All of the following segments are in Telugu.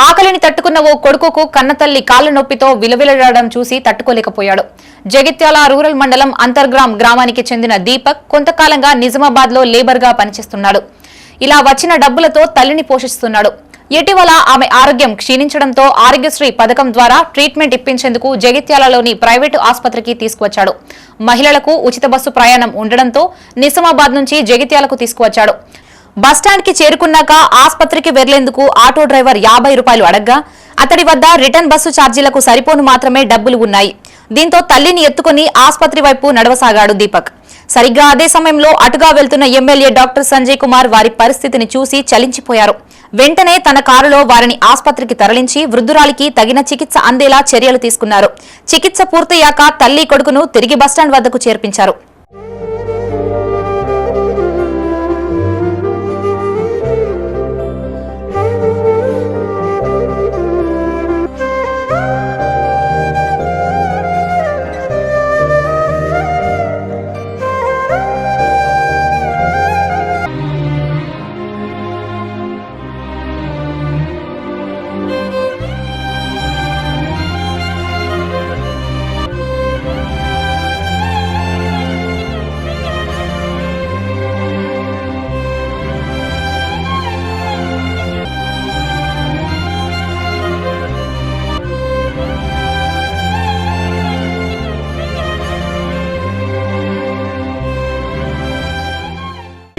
ఆకలిని తట్టుకున్న ఓ కొడుకుకు కన్నతల్లి కాళ్ల నొప్పితో విలవిలడడం చూసి తట్టుకోలేకపోయాడు. జగిత్యాల రూరల్ మండలం అంతర్గ్రామ్ గ్రామానికి చెందిన దీపక్ కొంతకాలంగా నిజామాబాద్ లో లేబర్ గా పనిచేస్తున్నాడు. ఇలా వచ్చిన డబ్బులతో తల్లిని పోషిస్తున్నాడు. ఇటీవల ఆమె ఆరోగ్యం క్షీణించడంతో ఆరోగ్యశ్రీ పథకం ద్వారా ట్రీట్మెంట్ ఇప్పించేందుకు జగిత్యాలలోని ప్రైవేటు ఆసుపత్రికి తీసుకువచ్చాడు. మహిళలకు ఉచిత బస్సు ప్రయాణం ఉండడంతో నిజామాబాద్ నుంచి జగిత్యాలకు తీసుకువచ్చాడు. బస్టాండ్ కి చేరుకున్నాక ఆసుపత్రికి వెళ్లేందుకు ఆటో డ్రైవర్ 50 రూపాయలు అడగ్గా అతడి వద్ద రిటర్న్ బస్సు ఛార్జీలకు సరిపోను మాత్రమే డబ్బులు ఉన్నాయి. దీంతో తల్లిని ఎత్తుకుని ఆసుపత్రి వైపు నడవసాగాడు దీపక్. సరిగ్గా అదే సమయంలో అటుగా వెళ్తున్న ఎమ్మెల్యే డాక్టర్ సంజయ్ కుమార్ వారి పరిస్థితిని చూసి చలించిపోయారు. వెంటనే తన కారులో వారిని ఆసుపత్రికి తరలించి వృద్ధురాలికి తగిన చికిత్స అందేలా చర్యలు తీసుకున్నారు. చికిత్స పూర్తయ్యాక తల్లి కొడుకును తిరిగి బస్టాండ్ వద్దకు చేర్పించారు.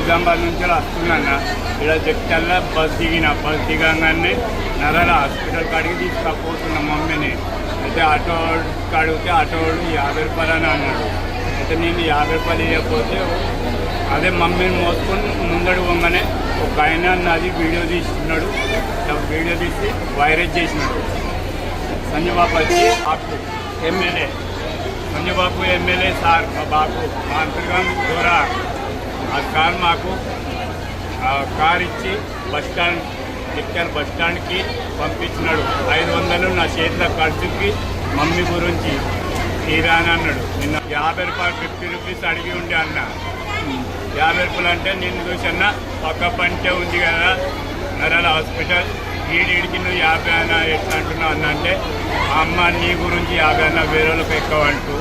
నిజామాబాద్ నుంచి వస్తున్నాను. ఇక్కడ జగిత్యాల బస్ దిగగానే నరాల హాస్పిటల్ కాడికి తీసుకపోతున్నా మమ్మీని. అయితే ఆటో అడిగితే ఆటోడు 50 రూపాయలు అని అన్నాడు. అయితే నేను 50 రూపాయలు ఇవ్వకపోతే అదే మమ్మీని మోసుకొని ముందడు పోగానే ఒక ఆయన నాది వీడియో తీస్తున్నాడు. వీడియో తీసి వైరస్ చేసినాడు. సంజయ్ బాబు వచ్చి ఎమ్మెల్యే సంజయ్ బాబు ఎమ్మెల్యే సార్ మా బాబు మా అంతర్గాం ద్వారా ఆ కార్ మాకు కార్ ఇచ్చి జగిత్యాల బస్టాండ్కి పంపించినాడు. 500 నా చేతిలో ఖర్చుకి మమ్మీ గురించి తీరా అని అన్నాడు. నిన్న 50 రూపాయలు 50 రూపీస్ అడిగి ఉండే అన్న. 50 రూపాయలు అంటే నేను చూసన్నా పక్క పంటే ఉంది కదా నరాల హాస్పిటల్ ఈడికి నువ్వు 50 అన్న ఎట్లా అంటున్నావు అన్న. అంటే అమ్మ నీ గురించి 50 అన్న వేరే వాళ్ళకి ఎక్కువ అంటూ